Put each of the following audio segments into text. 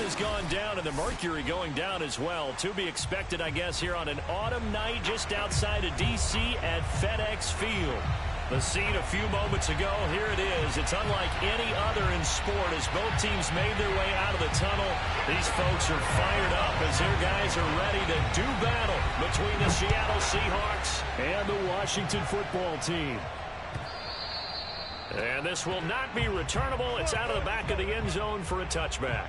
has gone down and the mercury going down as well. To be expected, I guess, here on an autumn night just outside of D.C. at FedEx Field. The scene a few moments ago, here it is. It's unlike any other in sport as both teams made their way out of the tunnel. These folks are fired up as their guys are ready to do battle between the Seattle Seahawks and the Washington football team. And this will not be returnable. It's out of the back of the end zone for a touchback.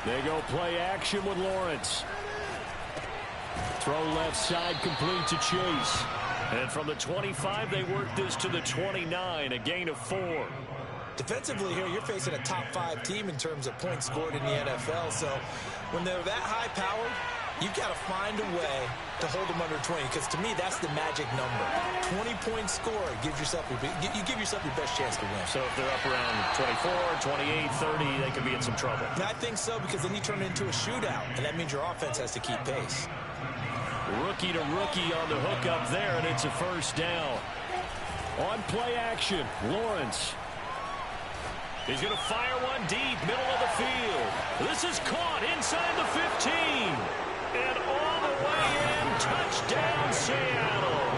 They go play action with Lawrence. Throw left side complete to Chase. And from the 25, they work this to the 29, a gain of 4. Defensively here, you're facing a top 5 team in terms of points scored in the NFL. So when they're that high powered, you've got to find a way to hold them under 20. Because to me, that's the magic number. 20-point score gives yourself you give yourself your best chance to win. So if they're up around 24, 28, 30, they could be in some trouble. I think so, because then you turn it into a shootout, and that means your offense has to keep pace. Rookie to rookie on the hook up there, and it's a first down. On play action, Lawrence. He's going to fire one deep, middle of the field. This is caught inside the 15. And all the way in, touchdown Seattle.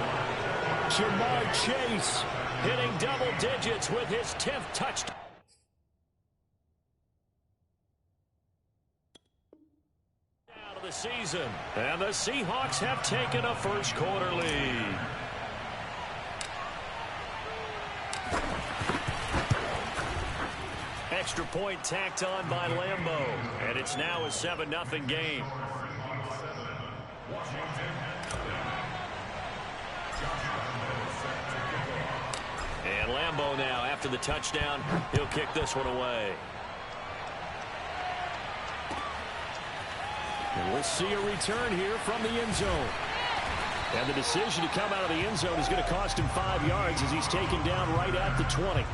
Jamar Chase hitting double digits with his 10th touchdown. Of the season. And the Seahawks have taken a first quarter lead. Extra point tacked on by Lambeau. And it's now a 7-0 game. And Lambeau now, after the touchdown, he'll kick this one away. And we'll see a return here from the end zone. And the decision to come out of the end zone is going to cost him 5 yards as he's taken down right at the 20.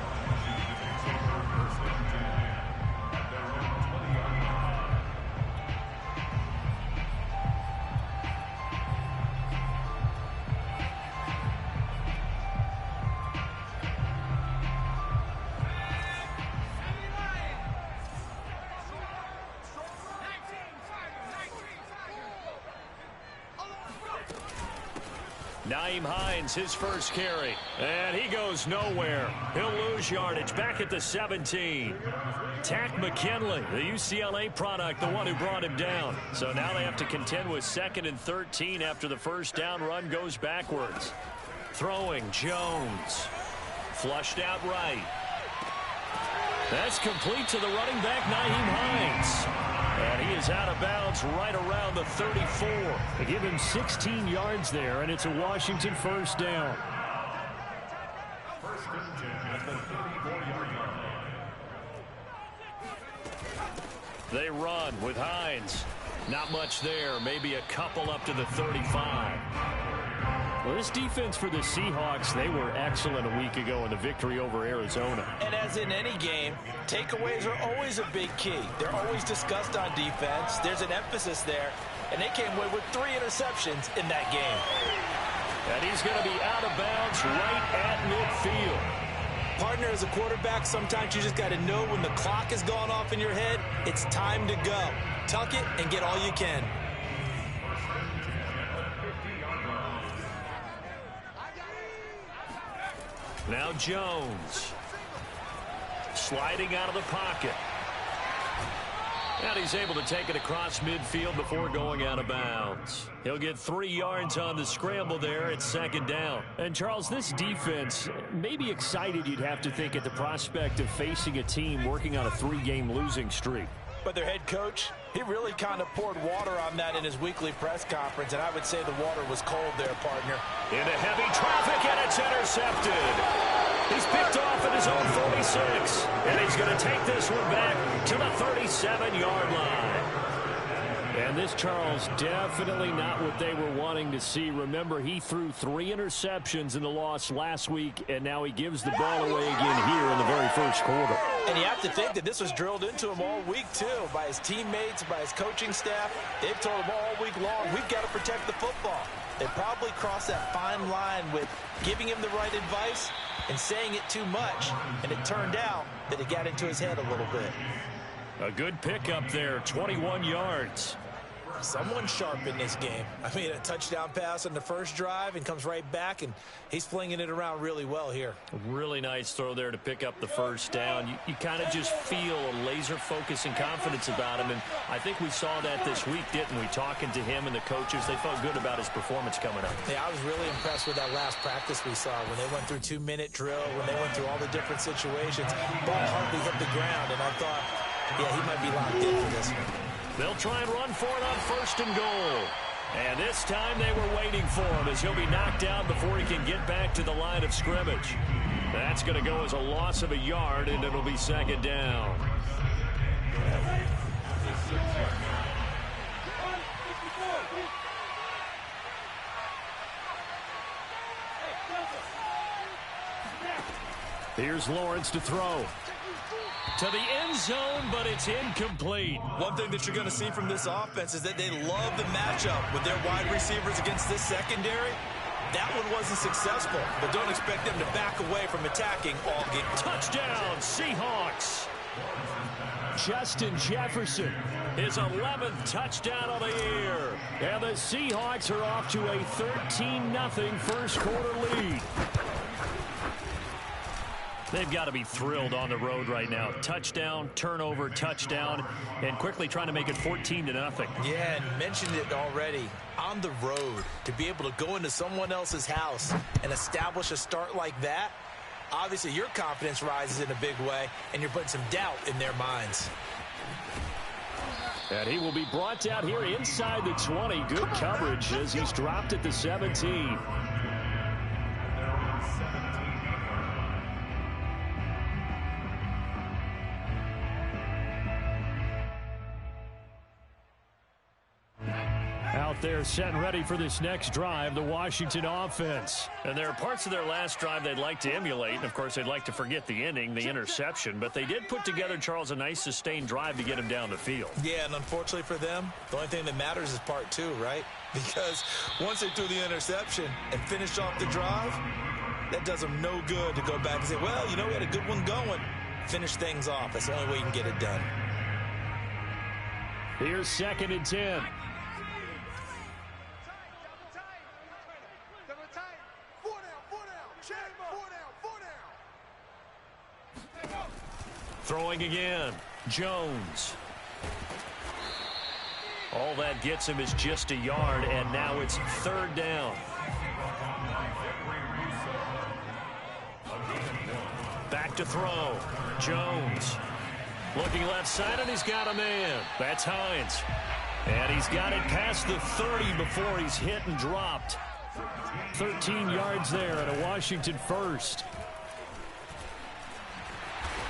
Nyheim Hines, his first carry. And he goes nowhere. He'll lose yardage back at the 17. Tack McKinley, the UCLA product, the one who brought him down. So now they have to contend with 2nd and 13 after the first down run goes backwards. Throwing, Jones. Flushed out right. That's complete to the running back, Nyheim Hines. And he is out of bounds right around the 34. They give him 16 yards there, and it's a Washington first down. They run with Hines. Not much there, maybe a couple up to the 35. Well, this defense for the Seahawks, they were excellent a week ago in the victory over Arizona. And as in any game, takeaways are always a big key. They're always discussed on defense. There's an emphasis there, and they came away with 3 interceptions in that game. And he's going to be out of bounds right at midfield. Partner, as a quarterback, sometimes you just got to know when the clock has gone off in your head, it's time to go. Tuck it and get all you can. Now Jones. Sliding out of the pocket. And he's able to take it across midfield before going out of bounds. He'll get 3 yards on the scramble there at 2nd down. And, Charles, this defense may be excited, you'd have to think, at the prospect of facing a team working on a 3-game losing streak. But their head coach, he really kind of poured water on that in his weekly press conference, and I would say the water was cold there, partner. Into heavy traffic, and it's intercepted. He's picked off at his own 46, and he's going to take this one back to the 37-yard line. And this, Charles, definitely not what they were wanting to see. Remember, he threw 3 interceptions in the loss last week, and now he gives the ball away again here in the very first quarter. And you have to think that this was drilled into him all week, too, by his teammates, by his coaching staff. They've told him all week long, we've got to protect the football. They probably crossed that fine line with giving him the right advice and saying it too much, and it turned out that it got into his head a little bit. A good pickup there, 21 yards. Someone sharp in this game. I mean, a touchdown pass on the first drive and comes right back, and he's flinging it around really well here. A really nice throw there to pick up the first down. You kind of just feel a laser focus and confidence about him, and I think we saw that this week, didn't we? Talking to him and the coaches, they felt good about his performance coming up. Yeah, I was really impressed with that last practice we saw when they went through 2-minute drill, when they went through all the different situations. Ball hardly hit the ground, and I thought, yeah, he might be locked in for this one. They'll try and run for it on 1st and goal. And this time they were waiting for him as he'll be knocked out before he can get back to the line of scrimmage. That's going to go as a loss of a yard, and it'll be 2nd down. Here's Lawrence to throw. To the end zone, but it's incomplete. One thing that you're going to see from this offense is that they love the matchup with their wide receivers against this secondary. That one wasn't successful, but don't expect them to back away from attacking all game. Touchdown, Seahawks. Justin Jefferson, his 11th touchdown of the year. And the Seahawks are off to a 13-0 first quarter lead. They've got to be thrilled on the road right now. Touchdown, turnover, touchdown, and quickly trying to make it 14-0. Yeah, and mentioned it already. On the road, to be able to go into someone else's house and establish a start like that, obviously your confidence rises in a big way, and you're putting some doubt in their minds. And he will be brought down here inside the 20. Good coverage as he's dropped at the 17. Out there set and ready for this next drive, the Washington offense. And there are parts of their last drive they'd like to emulate. And, of course, they'd like to forget the ending, the interception. But they did put together, Charles, a nice sustained drive to get him down the field. Yeah, and unfortunately for them, the only thing that matters is part 2, right? Because once they threw the interception and finished off the drive, that does them no good to go back and say, well, you know, we had a good one going. Finish things off. That's the only way you can get it done. Here's 2nd and 10. Throwing again, Jones. All that gets him is just a yard, and now it's 3rd down. Back to throw, Jones. Looking left side, and he's got a man. That's Hines. And he's got it past the 30 before he's hit and dropped. 13 yards there and a Washington first.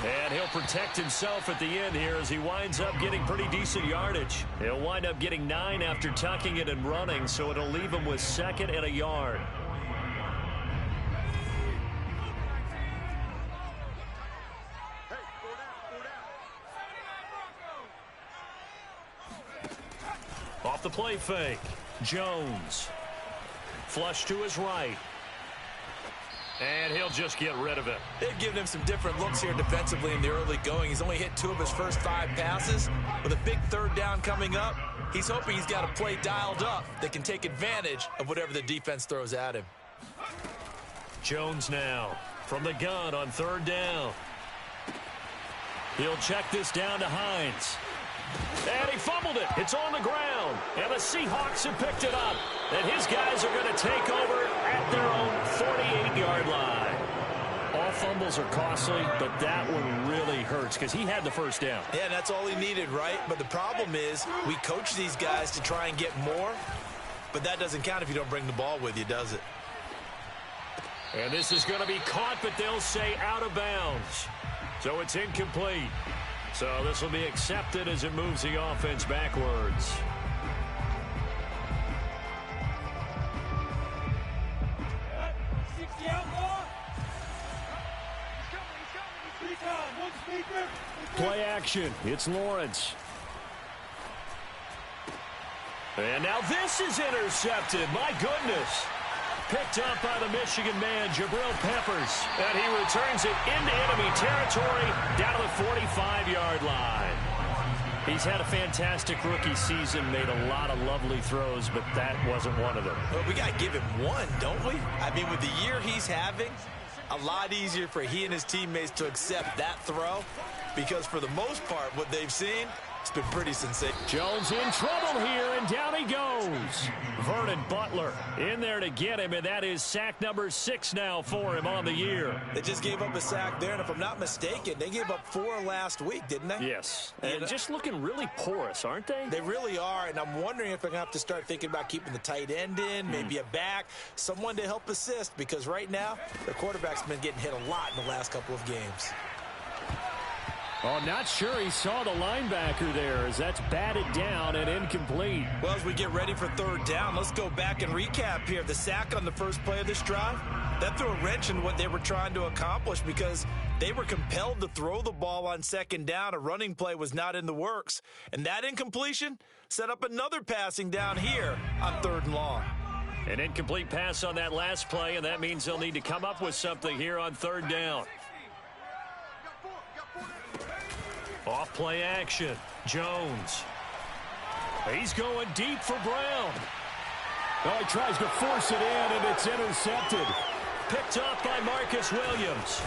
And he'll protect himself at the end here as he winds up getting pretty decent yardage. He'll wind up getting 9 after tucking it and running, so it'll leave him with 2nd and a yard. Off the play fake, Jones. Flush to his right. And he'll just get rid of it. They've given him some different looks here defensively in the early going. He's only hit 2 of his first 5 passes. With a big 3rd down coming up, he's hoping he's got a play dialed up that can take advantage of whatever the defense throws at him. Jones now from the gun on 3rd down. He'll check this down to Hines. And he fumbled it. It's on the ground. And the Seahawks have picked it up. And his guys are going to take over at their own 48-yard line. All fumbles are costly, but that one really hurts because he had the 1st down. Yeah, and that's all he needed, right? But the problem is we coach these guys to try and get more, but that doesn't count if you don't bring the ball with you, does it? And this is going to be caught, but they'll say out of bounds. So it's incomplete. So this will be accepted as it moves the offense backwards. Play action. It's Lawrence. And now this is intercepted. My goodness. Picked up by the Michigan man, Jabril Peppers. And he returns it into enemy territory down to the 45-yard line. He's had a fantastic rookie season, made a lot of lovely throws, but that wasn't one of them. Well, we got to give him one, don't we? I mean, with the year he's having, a lot easier for he and his teammates to accept that throw because for the most part, what they've seen, it's been pretty sensational. Jones in trouble here, and down he goes. Vernon Butler in there to get him, and that is sack number 6 now for him on the year. They just gave up a sack there, and if I'm not mistaken, they gave up 4 last week, didn't they? Yes, and just looking really porous, aren't they? They really are, and I'm wondering if they're going to have to start thinking about keeping the tight end in, maybe a back, someone to help assist, because right now, the quarterback's been getting hit a lot in the last couple of games. Oh, not sure he saw the linebacker there as that's batted down and incomplete. Well, as we get ready for third down, let's go back and recap here. The sack on the first play of this drive, that threw a wrench in what they were trying to accomplish because they were compelled to throw the ball on second down. A running play was not in the works. And that incompletion set up another passing down here on 3rd and long. An incomplete pass on that last play, and that means they'll need to come up with something here on 3rd down. Off play action. Jones. He's going deep for Brown. Oh, he tries to force it in, and it's intercepted. Picked up by Marcus Williams.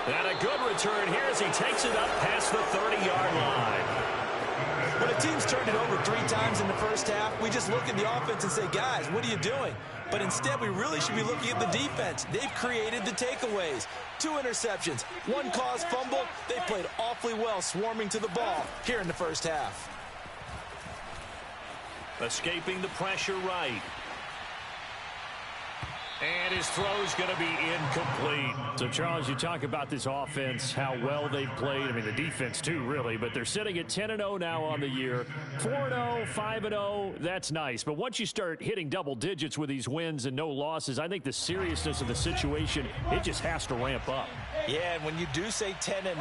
And a good return here as he takes it up past the 30-yard line. When a team's turned it over 3 times in the first half, we just look at the offense and say, guys, what are you doing? But instead, we really should be looking at the defense. They've created the takeaways. 2 interceptions, 1 caused fumble. They played awfully well swarming to the ball here in the first half. Escaping the pressure right. And his throw's going to be incomplete. So, Charles, you talk about this offense, how well they've played. I mean, the defense, too, really. But they're sitting at 10-0 now on the year. 4-0, 5-0, that's nice. But once you start hitting double digits with these wins and no losses, I think the seriousness of the situation, it just has to ramp up. Yeah, and when you do say 10-0,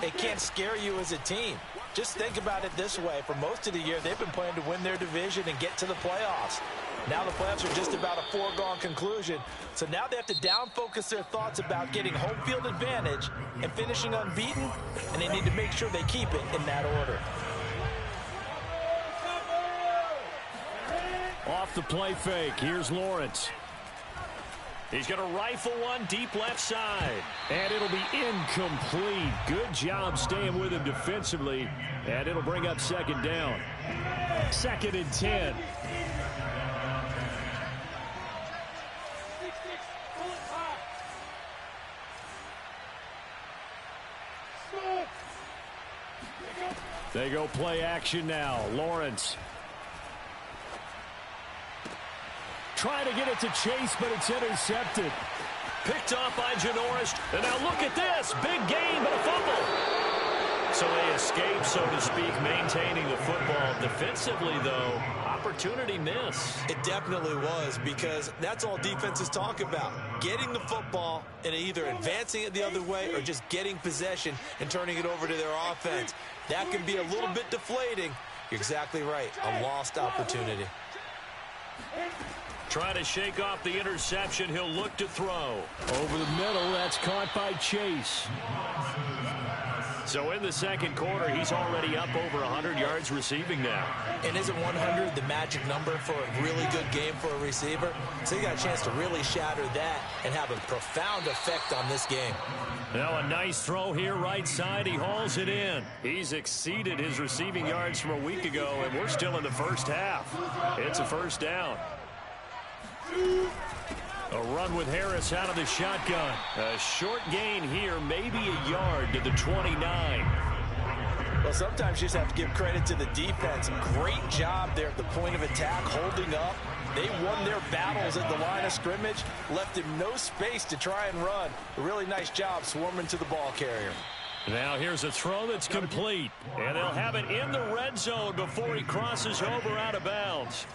it can't scare you as a team. Just think about it this way. For most of the year, they've been playing to win their division and get to the playoffs. Now the playoffs are just about a foregone conclusion. So now they have to down-focus their thoughts about getting home field advantage and finishing unbeaten, and they need to make sure they keep it in that order. Off the play fake, here's Lawrence. He's going to rifle one deep left side. And it'll be incomplete. Good job staying with him defensively. And it'll bring up 2nd down. 2nd and 10. They go play action now. Lawrence. Trying to get it to Chase, but it's intercepted. Picked off by Janoris. And now look at this. Big gain, but a fumble. So they escape, so to speak, maintaining the football. Defensively, though, opportunity miss. It definitely was, because that's all defenses talk about. Getting the football and either advancing it the other way or just getting possession and turning it over to their offense. That can be a little bit deflating. You're exactly right. A lost opportunity. Trying to shake off the interception. He'll look to throw. Over the middle, that's caught by Chase. So in the 2nd quarter, he's already up over 100 yards receiving now. And isn't 100 the magic number for a really good game for a receiver? So you got a chance to really shatter that and have a profound effect on this game. Now a nice throw here right side. He hauls it in. He's exceeded his receiving yards from a week ago, and we're still in the first half. It's a 1st down. A run with Harris out of the shotgun. A short gain here, maybe a yard to the 29. Well, sometimes you just have to give credit to the defense. Great job there at the point of attack, holding up. They won their battles at the line of scrimmage, left him no space to try and run. A really nice job swarming to the ball carrier. Now here's a throw that's complete. And they'll have it in the red zone before he crosses over out of bounds.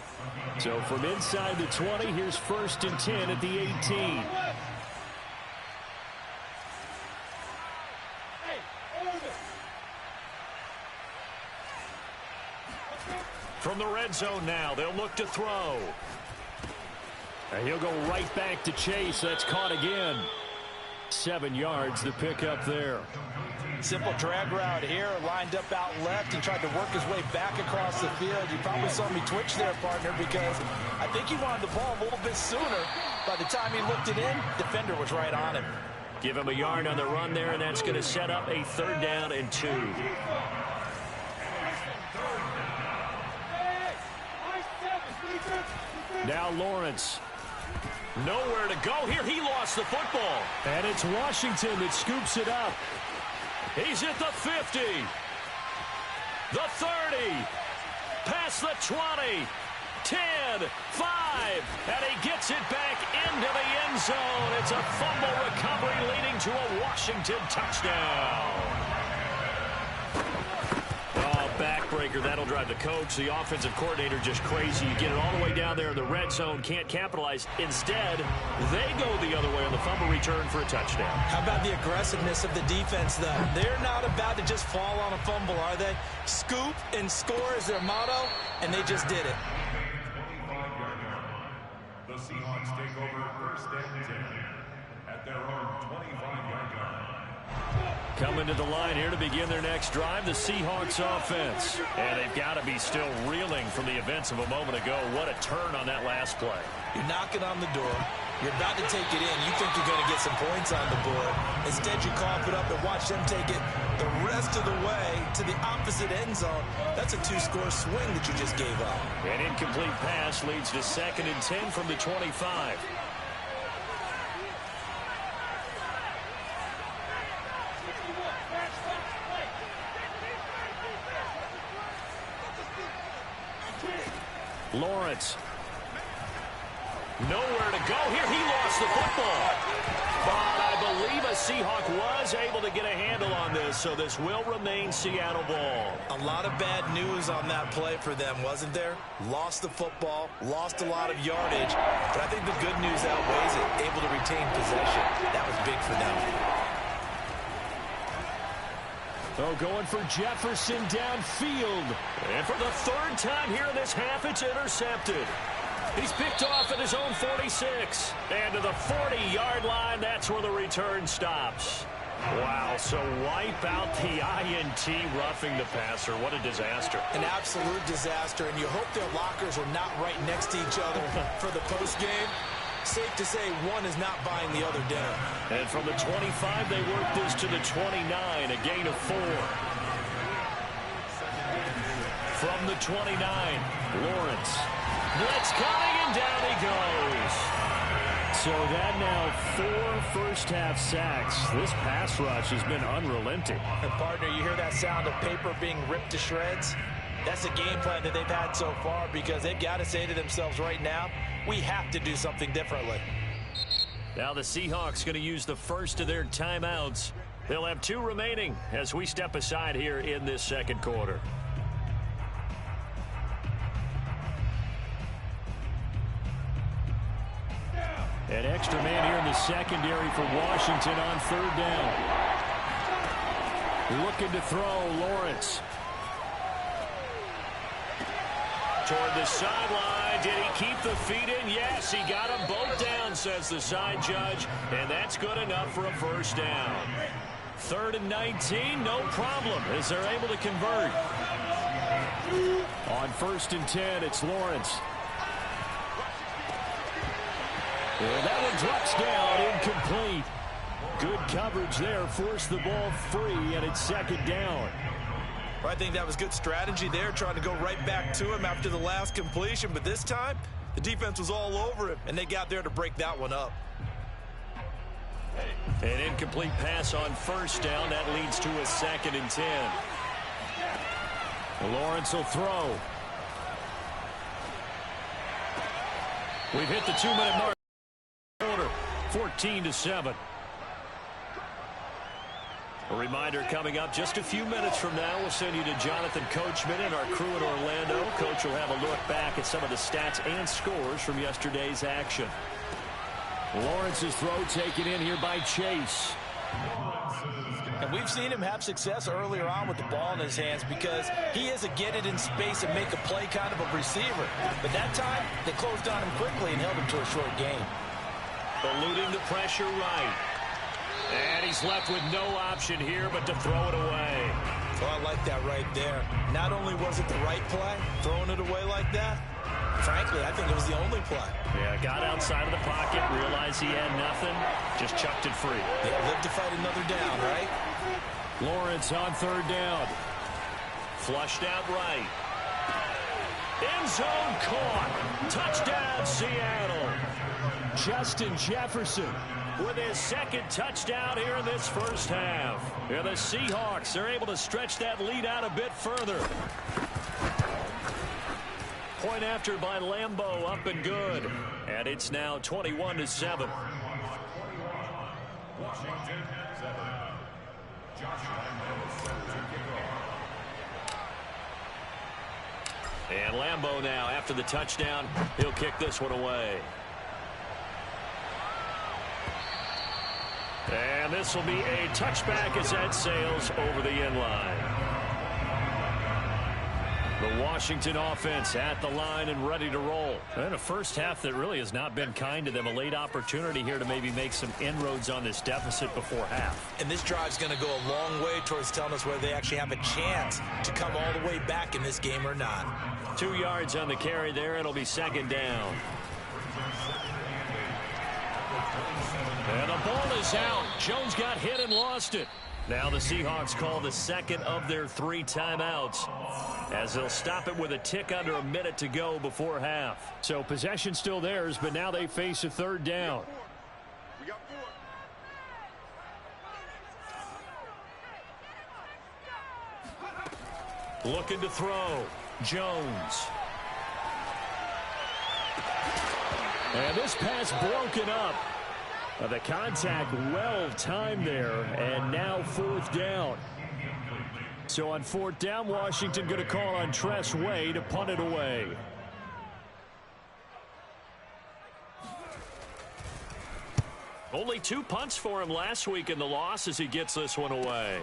So from inside the 20, here's 1st and 10 at the 18. From the red zone now, they'll look to throw. And he'll go right back to Chase. That's caught again. 7 yards, the pickup there. Simple drag route here, lined up out left and tried to work his way back across the field. You probably saw me twitch there, partner, because I think he wanted the ball a little bit sooner. By the time he looked it in, defender was right on him. Give him a yard on the run there, and that's going to set up a 3rd down and 2. Now Lawrence. Nowhere to go here. He lost the football. And it's Washington that scoops it up. He's at the 50. The 30. Past the 20. 10. 5. And he gets it back into the end zone. It's a fumble recovery leading to a Washington touchdown. Backbreaker, that'll drive the coach, the offensive coordinator, just crazy. You get it all the way down there in the red zone, can't capitalize. Instead, they go the other way on the fumble return for a touchdown. How about the aggressiveness of the defense, though? They're not about to just fall on a fumble, are they? Scoop and score is their motto, and they just did it. The Seahawks take over 1st and 10 at their own 25-yard line. Coming to the line here to begin their next drive, the Seahawks offense. And they've got to be still reeling from the events of a moment ago. What a turn on that last play. You're knocking on the door. You're about to take it in. You think you're going to get some points on the board. Instead, you cough it up and watch them take it the rest of the way to the opposite end zone. That's a 2-score swing that you just gave up. An incomplete pass leads to 2nd and 10 from the 25. Lawrence. Nowhere to go here. He lost the football. But I believe a Seahawk was able to get a handle on this, so this will remain Seattle ball. A lot of bad news on that play for them, wasn't there? Lost the football, lost a lot of yardage, but I think the good news outweighs it. Able to retain possession. That was big for them. Oh, going for Jefferson downfield. And for the 3rd time here in this half, it's intercepted. He's picked off at his own 46. And to the 40-yard line, that's where the return stops. Wow, so wipe out the INT roughing the passer. What a disaster. An absolute disaster, and you hope their lockers are not right next to each other for the postgame. Safe to say one is not buying the other dinner. And from the 25, they work this to the 29, a gain of 4. From the 29, Lawrence. Blitz coming, and down he goes. So that now 4 first-half sacks. This pass rush has been unrelenting. And partner, you hear that sound of paper being ripped to shreds? That's the game plan that they've had so far, because they've got to say to themselves right now, we have to do something differently. Now the Seahawks going to use the first of their timeouts. They'll have 2 remaining as we step aside here in this 2nd quarter. An extra man here in the secondary for Washington on 3rd down. Looking to throw, Lawrence. Toward the sideline. Did he keep the feet in? Yes, he got them both down, says the side judge. And that's good enough for a 1st down. 3rd and 19, no problem, as they're able to convert. On 1st and 10, it's Lawrence. And that one drops down, incomplete. Good coverage there, forced the ball free, and it's 2nd down. I think that was good strategy there, trying to go right back to him after the last completion. But this time, the defense was all over him, and they got there to break that one up. An incomplete pass on 1st down. That leads to a 2nd and 10. Lawrence will throw. We've hit the 2-minute mark. 14-7. A reminder coming up just a few minutes from now. We'll send you to Jonathan Coachman and our crew in Orlando. Coach will have a look back at some of the stats and scores from yesterday's action. Lawrence's throw taken in here by Chase. And we've seen him have success earlier on with the ball in his hands because he is a get it in space and make a play kind of a receiver. But that time, they closed on him quickly and held him to a short gain. Eluding the pressure right. And he's left with no option here but to throw it away. Well, I like that right there. Not only was it the right play, throwing it away like that, frankly, I think it was the only play. Yeah, got outside of the pocket, realized he had nothing, just chucked it free. Yeah, live to fight another down, right? Lawrence on third down. Flushed out right. End zone caught. Touchdown, Seattle. Justin Jefferson with his second touchdown here in this first half. And the Seahawks are able to stretch that lead out a bit further. Point after by Lambeau, up and good. And it's now 21-7. Washington 7. And Lambeau now, after the touchdown, he'll kick this one away. And this will be a touchback as that sails over the end line. The Washington offense at the line and ready to roll. And a first half that really has not been kind to them. A late opportunity here to maybe make some inroads on this deficit before half. And this drive's going to go a long way towards telling us whether they actually have a chance to come all the way back in this game or not. 2 yards on the carry there. It'll be second down. And the ball is out. Jones got hit and lost it. Now the Seahawks call the second of their 3 timeouts as they'll stop it with a tick under a minute to go before half. So possession still theirs, but now they face a third down. Looking to throw. Jones. And this pass broken up. The contact well timed there, and now fourth down. So on fourth down, Washington going to call on Tress Way to punt it away. Only 2 punts for him last week in the loss as he gets this one away.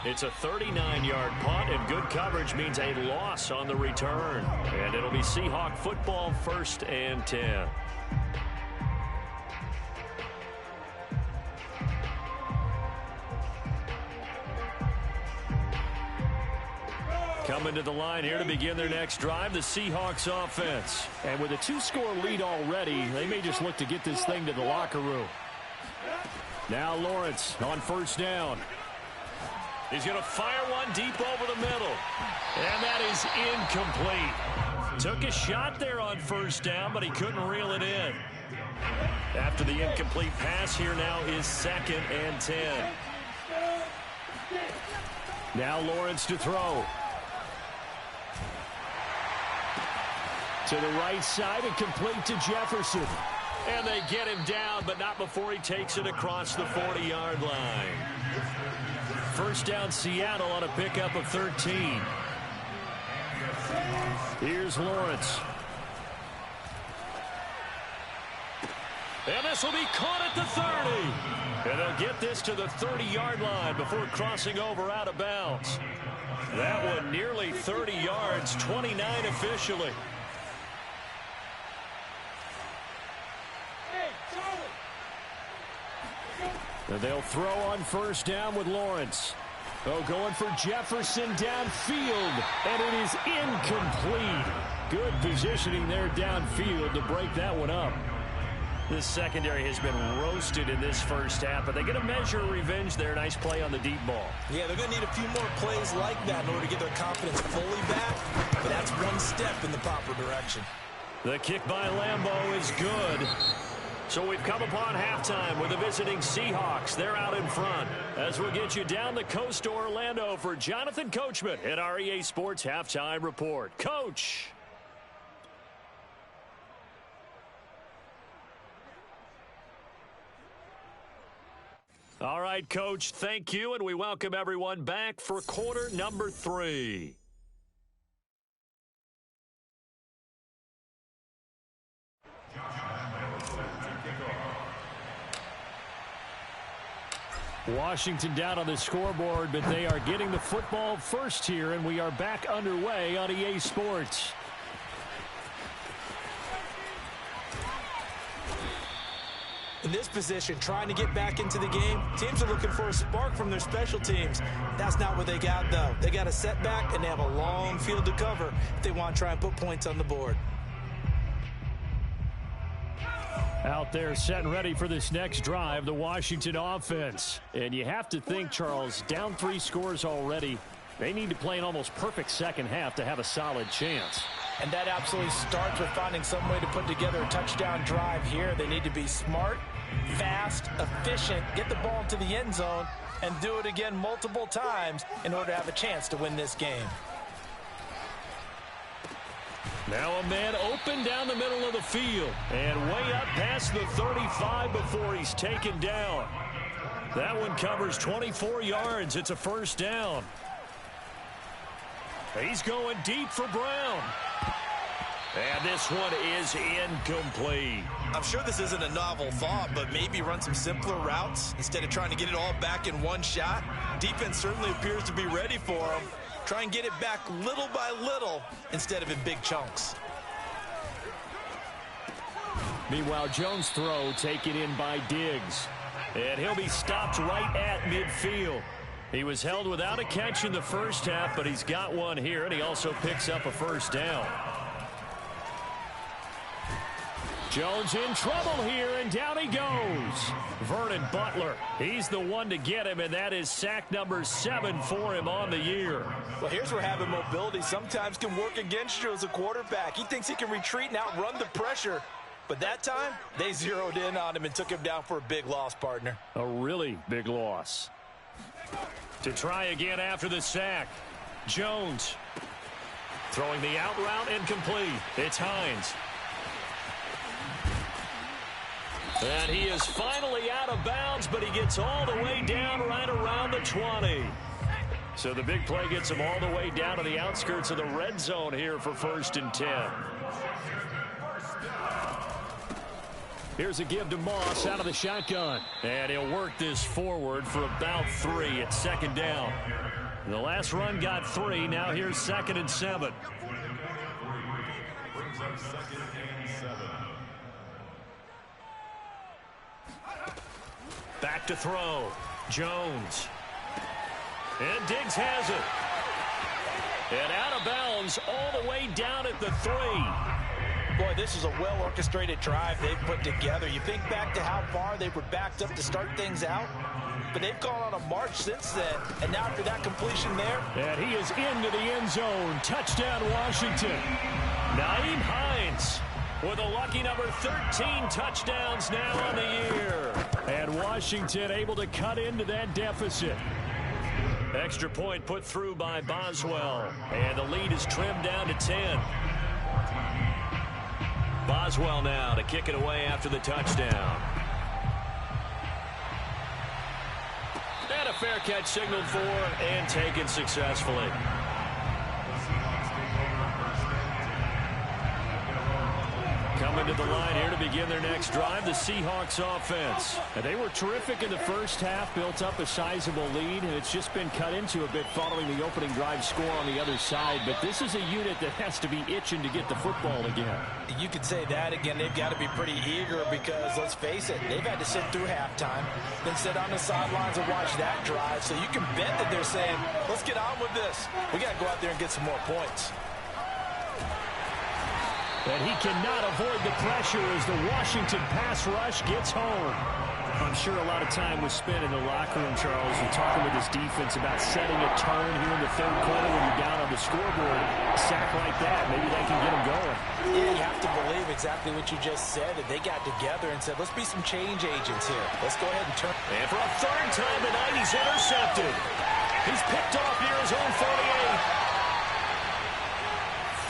It's a 39-yard punt, and good coverage means a loss on the return. And it'll be Seahawk football, 1st and 10. Coming to the line here to begin their next drive, the Seahawks offense. And with a 2-score lead already, they may just look to get this thing to the locker room. Now Lawrence on first down. He's going to fire one deep over the middle. And that is incomplete. Took a shot there on first down, but he couldn't reel it in. After the incomplete pass, here now is 2nd and 10. Now Lawrence to throw. To the right side and complete to Jefferson. And they get him down, but not before he takes it across the 40-yard line. First down Seattle on a pickup of 13. Here's Lawrence. And this will be caught at the 30. And they'll get this to the 30-yard line before crossing over out of bounds. That one nearly 30 yards, 29 officially. And they'll throw on first down with Lawrence. Oh, going for Jefferson downfield. And it is incomplete. Good positioning there downfield to break that one up. This secondary has been roasted in this first half, but they're going to measure revenge there. Nice play on the deep ball. Yeah, they're going to need a few more plays like that in order to get their confidence fully back. But that's one step in the proper direction. The kick by Lambeau is good. So we've come upon halftime with the visiting Seahawks. They're out in front. As we'll get you down the coast to Orlando for Jonathan Coachman at our EA Sports Halftime Report. Coach. All right, Coach, thank you, and we welcome everyone back for quarter number 3. Washington down on the scoreboard, but they are getting the football first here, and we are back underway on EA Sports. In this position, trying to get back into the game, teams are looking for a spark from their special teams. That's not what they got, though. They got a setback, and they have a long field to cover if they want to try and put points on the board. Out there set and ready for this next drive, the Washington offense. And you have to think, Charles, down 3 scores already. They need to play an almost perfect second half to have a solid chance. And that absolutely starts with finding some way to put together a touchdown drive here. They need to be smart, fast, efficient, get the ball into the end zone, and do it again multiple times in order to have a chance to win this game. Now a man open down the middle of the field and way up past the 35 before he's taken down. That one covers 24 yards. It's a first down. He's going deep for Brown. And this one is incomplete. I'm sure this isn't a novel thought, but maybe run some simpler routes instead of trying to get it all back in one shot. Defense certainly appears to be ready for him. Try and get it back little by little instead of in big chunks. Meanwhile, Jones' throw taken in by Diggs. And he'll be stopped right at midfield. He was held without a catch in the first half, but he's got one here, and he also picks up a first down. Jones in trouble here, and down he goes. Vernon Butler, he's the one to get him, and that is sack number 7 for him on the year. Well, here's where having mobility sometimes can work against you as a quarterback. He thinks he can retreat and outrun the pressure. But that time, they zeroed in on him and took him down for a big loss, partner. A really big loss. To try again after the sack. Jones throwing the out route incomplete. It's Hines. And he is finally out of bounds, but he gets all the way down right around the 20. So the big play gets him all the way down to the outskirts of the red zone here for 1st and 10. Here's a give to Moss out of the shotgun. And he'll work this forward for about 3. It's 2nd down. The last run got 3. Now here's 2nd and 7. Back to throw. Jones. And Diggs has it. And out of bounds all the way down at the 3. Boy, this is a well-orchestrated drive they've put together. You think back to how far they were backed up to start things out, but they've gone on a march since then. And now after that completion there. And he is into the end zone. Touchdown, Washington. Nyheim Hines with a lucky number 13 touchdowns now on the year. And Washington able to cut into that deficit. Extra point put through by Boswell. And the lead is trimmed down to 10. Boswell now to kick it away after the touchdown. And a fair catch signaled for and taken successfully. Coming to the line here to begin their next drive, the Seahawks offense. And they were terrific in the first half, built up a sizable lead, and it's just been cut into a bit following the opening drive score on the other side. But this is a unit that has to be itching to get the football again. You could say that again. They've got to be pretty eager because, let's face it, they've had to sit through halftime, then sit on the sidelines and watch that drive. So you can bet that they're saying, let's get on with this. We got to go out there and get some more points. And he cannot avoid the pressure as the Washington pass rush gets home. I'm sure a lot of time was spent in the locker room, Charles, and talking with his defense about setting a tone here in the 3rd quarter when you're down on the scoreboard. A sack like that, maybe they can get him going. Yeah, you have to believe exactly what you just said, that they got together and said, let's be some change agents here. Let's go ahead and turn. And for a 3rd time tonight, he's intercepted. He's picked off near his own 48.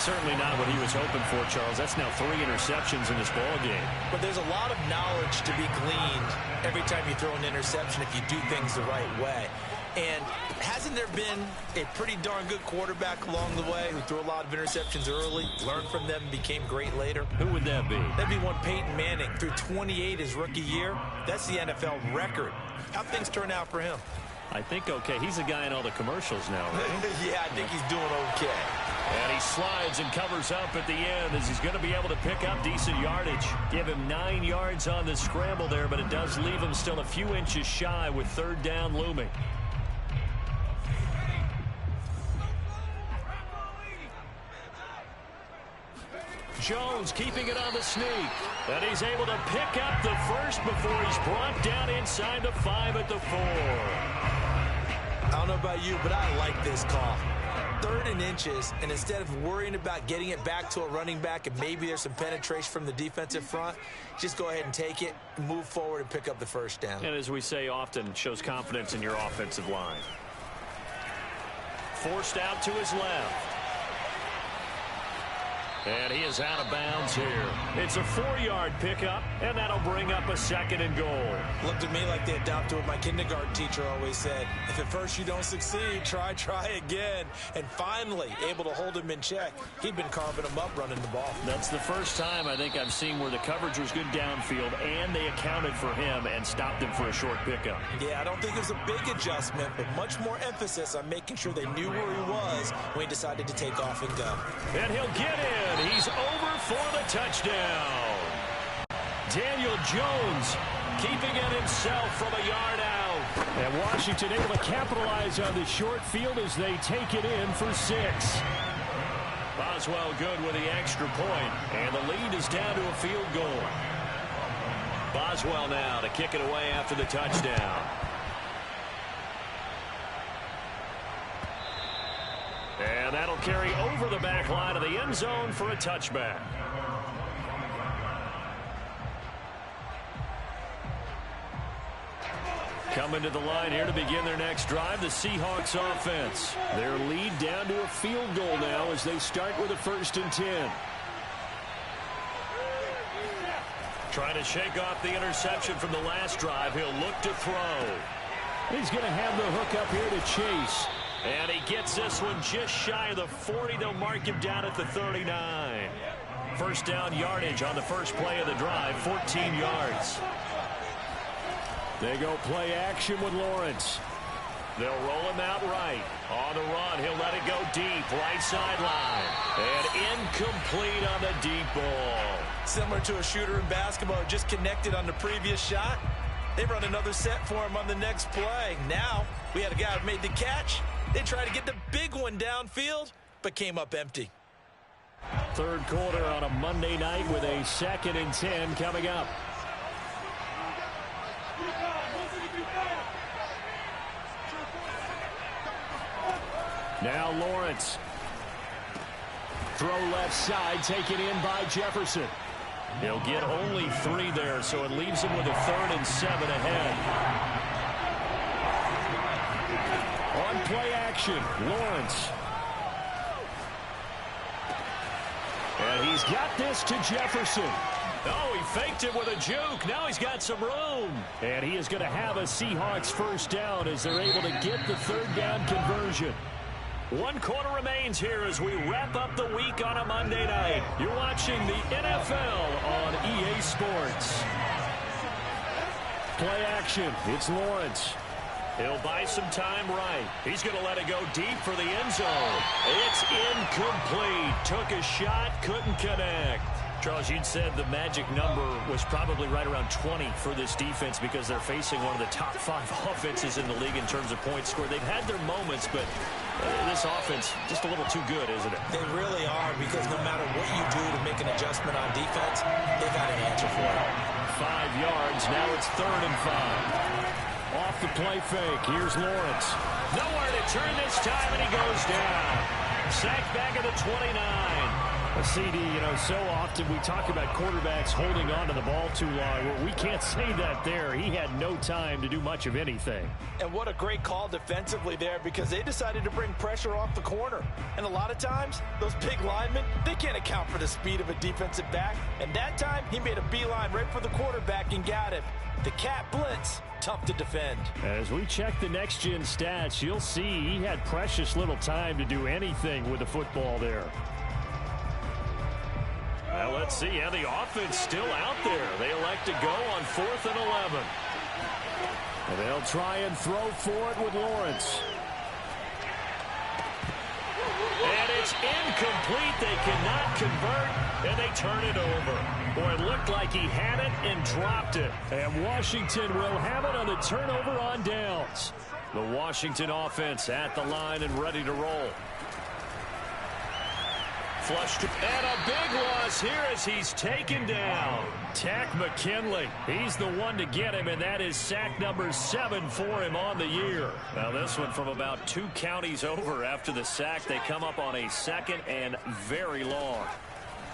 Certainly not what he was hoping for, Charles. That's now 3 interceptions in this ball game. But there's a lot of knowledge to be gleaned every time you throw an interception if you do things the right way. And hasn't there been a pretty darn good quarterback along the way who threw a lot of interceptions early, learned from them, became great later? Who would that be? That'd be one Peyton Manning. Threw 28 his rookie year. That's the NFL record. How'd things turn out for him? I think okay. He's a guy in all the commercials now, right? Yeah, I think he's doing okay. And he slides and covers up at the end as he's going to be able to pick up decent yardage. Give him 9 yards on the scramble there, but it does leave him still a few inches shy with third down looming. Jones keeping it on the sneak. And he's able to pick up the first before he's brought down inside the 5 at the 4. I don't know about you, but I like this call. 3rd and inches, and instead of worrying about getting it back to a running back and maybe there's some penetration from the defensive front, just go ahead and take it, move forward, and pick up the first down. And as we say often, shows confidence in your offensive line. Forced out to his left. And he is out of bounds here. It's a 4-yard pickup, and that'll bring up a 2nd and goal. Looked to me like they adopted what my kindergarten teacher always said. If at first you don't succeed, try again. And finally, able to hold him in check. He'd been carving him up running the ball. That's the first time I think I've seen where the coverage was good downfield, and they accounted for him and stopped him for a short pickup. Yeah, I don't think it was a big adjustment, but much more emphasis on making sure they knew where he was when he decided to take off and go. And he'll get in. He's over for the touchdown. Daniel Jones keeping it himself from a yard out. And Washington able to capitalize on the short field as they take it in for 6. Boswell good with the extra point, and the lead is down to a field goal. Boswell now to kick it away after the touchdown. And that'll carry over the back line of the end zone for a touchback. Coming to the line here to begin their next drive, the Seahawks offense. Their lead down to a field goal now as they start with a 1st and 10. Trying to shake off the interception from the last drive. He'll look to throw. He's going to have the hook up here to Chase. And he gets this one just shy of the 40. They'll mark him down at the 39. First down yardage on the first play of the drive, 14 yards. They go play action with Lawrence. They'll roll him out right. On the run, he'll let it go deep, right sideline. And incomplete on the deep ball. Similar to a shooter in basketball who just connected on the previous shot. They run another set for him on the next play. Now, we had a guy who made the catch. They tried to get the big one downfield, but came up empty. 3rd quarter on a Monday night with a 2nd and 10 coming up. Now Lawrence. Throw left side, taken in by Jefferson. He'll get only 3 there, so it leaves him with a 3rd and 7 ahead. On play action, Lawrence. And he's got this to Jefferson. Oh, he faked it with a juke. Now he's got some room. And he is going to have a Seahawks first down as they're able to get the 3rd down conversion. 1 quarter remains here as we wrap up the week on a Monday night. You're watching the NFL on EA Sports. Play action. It's Lawrence. He'll buy some time right. He's going to let it go deep for the end zone. It's incomplete. Took a shot, couldn't connect. Charles, you'd said the magic number was probably right around 20 for this defense because they're facing one of the top 5 offenses in the league in terms of points scored. They've had their moments, but this offense just a little too good, isn't it? They really are, because no matter what you do to make an adjustment on defense, they got an answer for it. 5 yards. Now it's 3rd and 5. Off the play fake. Here's Lawrence. Nowhere to turn this time, and he goes down. Sacked back at the 29. CD, so often we talk about quarterbacks holding on to the ball too long. Well, we can't say that there. He had no time to do much of anything. And what a great call defensively there, because they decided to bring pressure off the corner. And a lot of times, those big linemen, they can't account for the speed of a defensive back. And that time, he made a beeline right for the quarterback and got him. The cat blitz, tough to defend. As we check the next-gen stats, you'll see he had precious little time to do anything with the football there. Well, let's see how the offense still out there. They elect to go on 4th and 11. And they'll try and throw for it with Lawrence. And it's incomplete. They cannot convert, and they turn it over. Boy, it looked like he had it and dropped it. And Washington will have it on the turnover on downs. The Washington offense at the line and ready to roll. Flushed, and a big loss here as he's taken down. Takk McKinley, he's the one to get him, and that is sack number 7 for him on the year. Now this one from about 2 counties over after the sack. They come up on a 2nd and very long.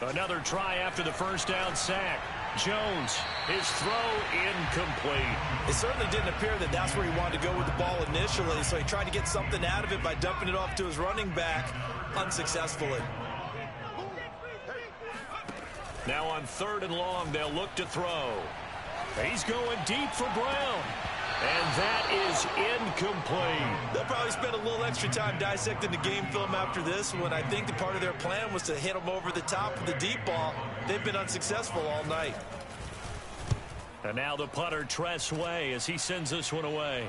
Another try after the first down sack. Jones, his throw incomplete. It certainly didn't appear that that's where he wanted to go with the ball initially, so he tried to get something out of it by dumping it off to his running back unsuccessfully. Now on 3rd and long, they'll look to throw. He's going deep for Brown. And that is incomplete. They'll probably spend a little extra time dissecting the game film after this one. I think the part of their plan was to hit him over the top of the deep ball. They've been unsuccessful all night. And now the punter, Tress Way, as he sends this one away.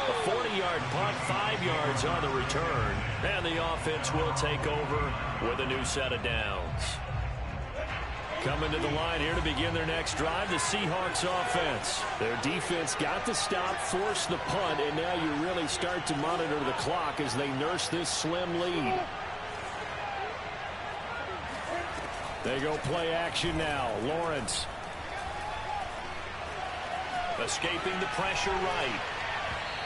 A 40-yard punt, 5 yards on the return. And the offense will take over with a new set of downs. Coming to the line here to begin their next drive, the Seahawks offense. Their defense got the stop, forced the punt, and now you really start to monitor the clock as they nurse this slim lead. They go play action now. Lawrence. Escaping the pressure right.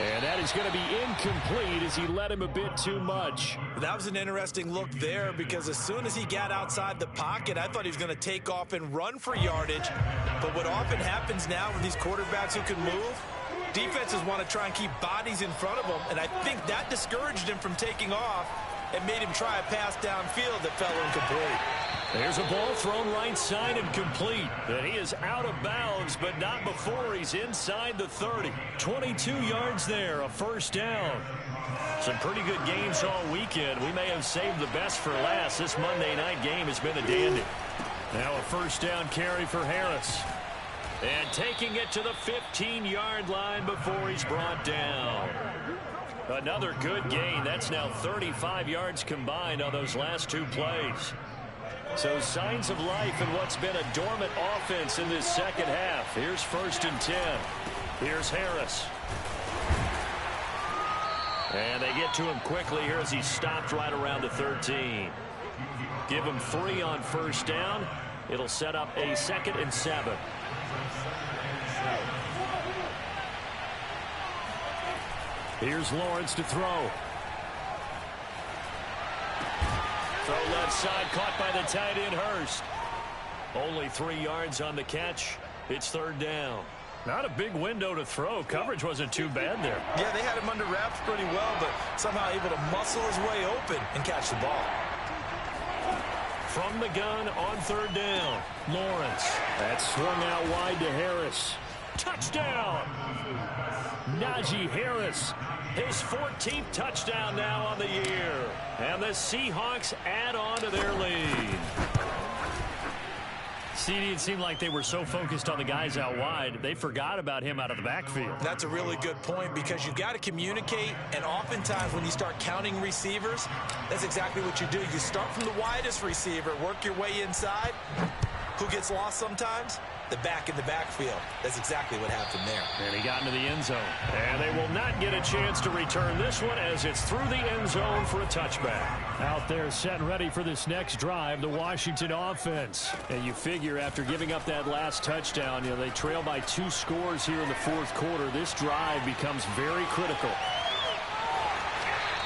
And that is going to be incomplete as he led him a bit too much. That was an interesting look there, because as soon as he got outside the pocket, I thought he was going to take off and run for yardage. But what often happens now with these quarterbacks who can move, defenses want to try and keep bodies in front of them, and I think that discouraged him from taking off and made him try a pass downfield that fell incomplete. There's a ball thrown right side and complete. And he is out of bounds, but not before he's inside the 30. 22 yards there, a first down. Some pretty good games all weekend. We may have saved the best for last. This Monday night game has been a dandy. Now a first down carry for Harris. And taking it to the 15-yard line before he's brought down. Another good gain. That's now 35 yards combined on those last 2 plays. So signs of life in what's been a dormant offense in this second half. Here's 1st and 10. Here's Harris. And they get to him quickly here as he's stopped right around the 13. Give him 3 on first down. It'll set up a 2nd and 7. Here's Lawrence to throw. Throw left side, caught by the tight end, Hurst. Only 3 yards on the catch. It's 3rd down. Not a big window to throw. Coverage wasn't too bad there. Yeah, they had him under wraps pretty well, but somehow able to muscle his way open and catch the ball. From the gun on 3rd down, Lawrence. That's swung out wide to Harris. Touchdown! Najee Harris. His 14th touchdown now on the year. And the Seahawks add on to their lead. CD, it seemed like they were so focused on the guys out wide, they forgot about him out of the backfield. That's a really good point, because you've got to communicate, and oftentimes when you start counting receivers, that's exactly what you do. You start from the widest receiver, work your way inside. Who gets lost sometimes? The back in the backfield. That's exactly what happened there. And he got into the end zone. And they will not get a chance to return this one as it's through the end zone for a touchback. Out there set and ready for this next drive, the Washington offense. And you figure after giving up that last touchdown, they trail by 2 scores here in the 4th quarter. This drive becomes very critical.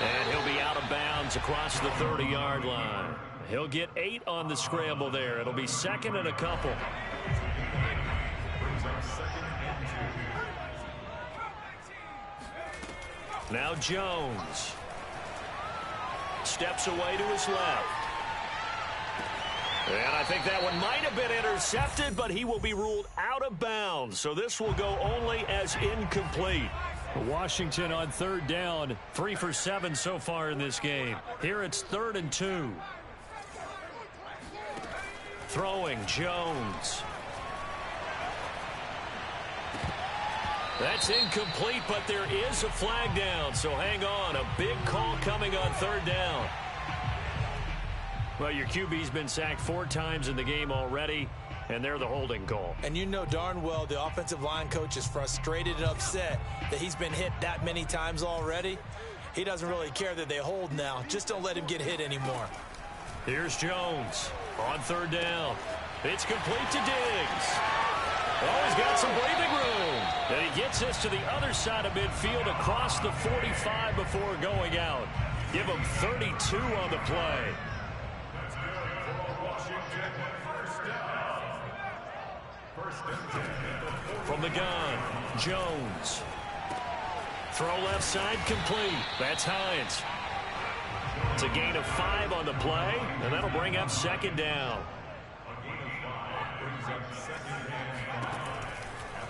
And he'll be out of bounds across the 30-yard line. He'll get 8 on the scramble there. It'll be second and a couple. Now Jones steps away to his left. And I think that one might have been intercepted, but he will be ruled out of bounds. So this will go only as incomplete. Washington on third down, 3 for 7 so far in this game. Here it's 3rd and 2. Throwing Jones. That's incomplete, but there is a flag down, so hang on. A big call coming on third down. Well, your QB's been sacked 4 times in the game already, and they're the holding call. And you know darn well the offensive line coach is frustrated and upset that he's been hit that many times already. He doesn't really care that they hold now. Just don't let him get hit anymore. Here's Jones on third down. It's complete to Diggs. Oh, he's got some breathing room. And he gets us to the other side of midfield across the 45 before going out. Give him 32 on the play. From the gun, Jones. Throw left side complete. That's Hines. It's a gain of 5 on the play, and that'll bring up second down.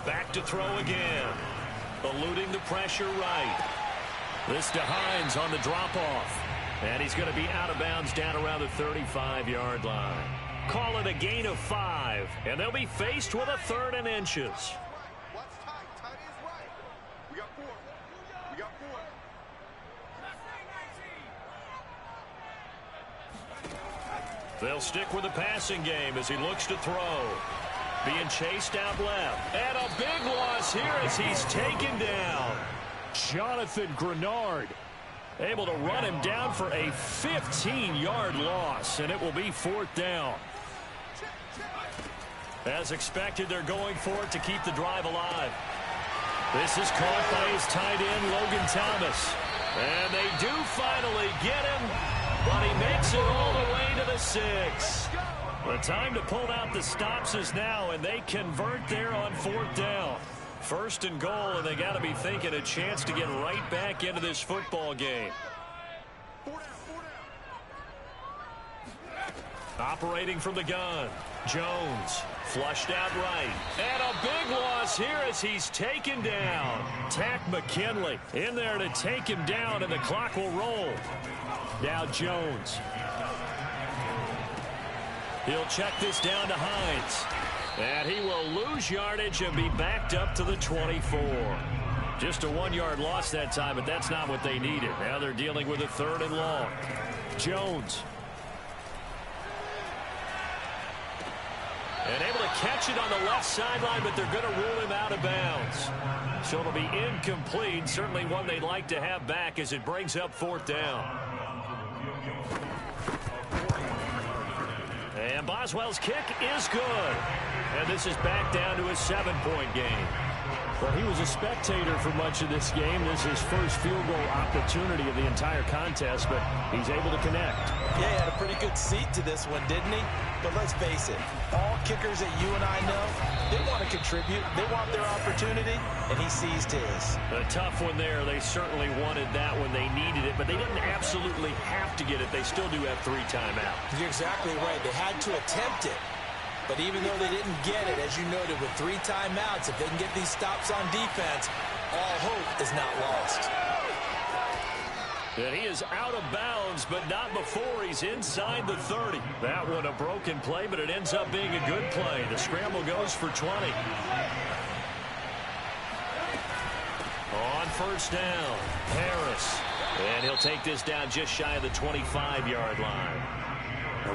Back to throw again. Eluding the pressure right. This to Hines on the drop-off. And he's going to be out of bounds down around the 35-yard line. Call it a gain of 5, and they'll be faced with a 3rd and inches. Watch tight. Tight is right. We got 4. We got 4. They'll stick with the passing game as he looks to throw. Being chased out left. And a big loss here as he's taken down. Jonathan Grenard able to run him down for a 15-yard loss, and it will be 4th down. As expected, they're going for it to keep the drive alive. This is caught by his tight end, Logan Thomas. And they do finally get him, but he makes it all the way to the 6. The time to pull out the stops is now, and they convert there on 4th down. 1st and goal, and they got to be thinking a chance to get right back into this football game. Operating from the gun, Jones flushed out right. And a big loss here as he's taken down. Takk McKinley in there to take him down, and the clock will roll. Now Jones. He'll check this down to Hines. And he will lose yardage and be backed up to the 24. Just a 1-yard loss that time, but that's not what they needed. Now they're dealing with a 3rd and long. Jones. And able to catch it on the left sideline, but they're going to rule him out of bounds. So it'll be incomplete. Certainly one they'd like to have back as it brings up 4th down. And Boswell's kick is good. And this is back down to a 7-point game. Well, he was a spectator for much of this game. This is his first field goal opportunity of the entire contest, but he's able to connect. Yeah, he had a pretty good seat to this one, didn't he? But let's face it, all kickers that you and I know, they want to contribute. They want their opportunity, and he seized his. A tough one there. They certainly wanted that when they needed it, but they didn't absolutely have to get it. They still do have 3 timeouts. You're exactly right. They had to attempt it. But even though they didn't get it, as you noted, with 3 timeouts, if they can get these stops on defense, all hope is not lost. And he is out of bounds, but not before he's inside the 30. That one a broken play, but it ends up being a good play. The scramble goes for 20. On 1st down, Harris. And he'll take this down just shy of the 25-yard line.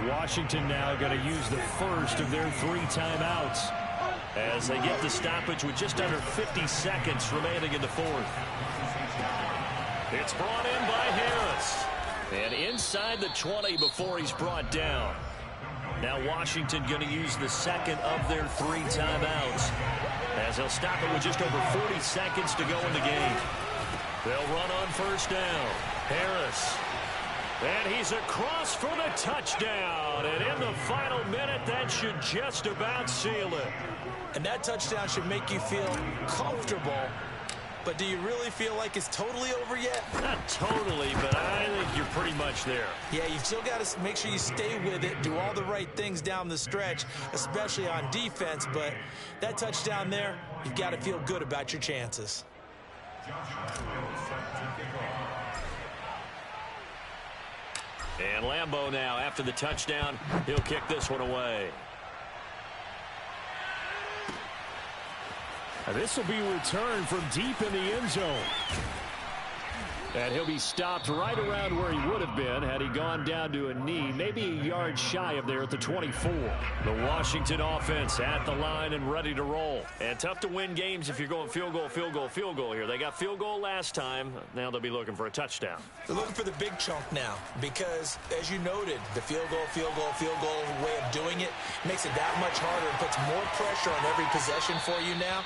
Washington now going to use the first of their 3 timeouts as they get the stoppage with just under 50 seconds remaining in the 4th. It's brought in by Harris. And inside the 20 before he's brought down. Now Washington going to use the second of their 3 timeouts as they'll stop it with just over 40 seconds to go in the game. They'll run on 1st down. Harris. And he's across for the touchdown. And in the final minute, that should just about seal it. And that touchdown should make you feel comfortable. But do you really feel like it's totally over yet? Not totally, but I think you're pretty much there. Yeah, you've still got to make sure you stay with it, do all the right things down the stretch, especially on defense. But that touchdown there, you've got to feel good about your chances. And Lambeau now, after the touchdown, he'll kick this one away. This will be returned from deep in the end zone. And he'll be stopped right around where he would have been had he gone down to a knee, maybe a yard shy of there at the 24. The Washington offense at the line and ready to roll. And tough to win games if you're going field goal, field goal, field goal here. They got field goal last time. Now they'll be looking for a touchdown. They're looking for the big chunk now because, as you noted, the field goal way of doing it makes it that much harder and puts more pressure on every possession for you now.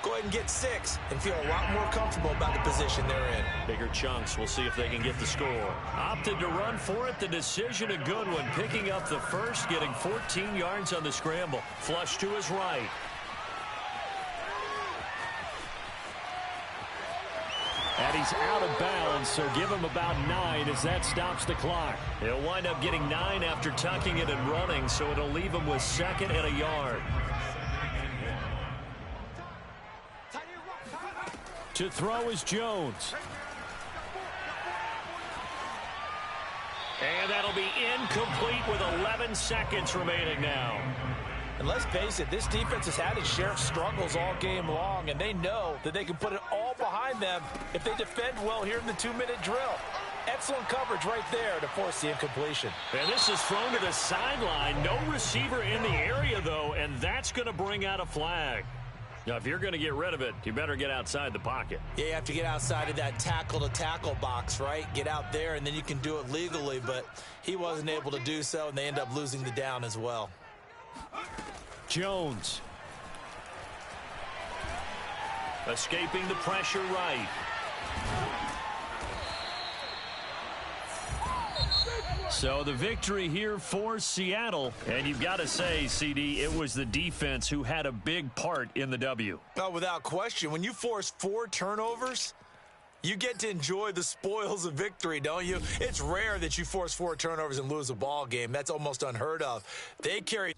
Go ahead and get 6 and feel a lot more comfortable about the position they're in. Bigger chunks. We'll see if they can get the score. Opted to run for it. The decision a good one. Picking up the first, getting 14 yards on the scramble. Flush to his right. And he's out of bounds, so give him about 9 as that stops the clock. He'll wind up getting 9 after tucking it and running, so it'll leave him with 2nd and a yard. To throw is Jones. And that'll be incomplete with 11 seconds remaining now. And let's face it, this defense has had its share of struggles all game long, and they know that they can put it all behind them if they defend well here in the 2-minute drill. Excellent coverage right there to force the incompletion. And this is thrown to the sideline. No receiver in the area, though, and that's going to bring out a flag. Now, if you're going to get rid of it, you better get outside the pocket. Yeah, you have to get outside of that tackle-to-tackle box, right? Get out there, and then you can do it legally, but he wasn't able to do so, and they end up losing the down as well. Jones. Escaping the pressure right. So the victory here for Seattle. And you've got to say, CD, it was the defense who had a big part in the W. Oh, without question. When you force 4 turnovers, you get to enjoy the spoils of victory, don't you? It's rare that you force 4 turnovers and lose a ball game. That's almost unheard of. They carried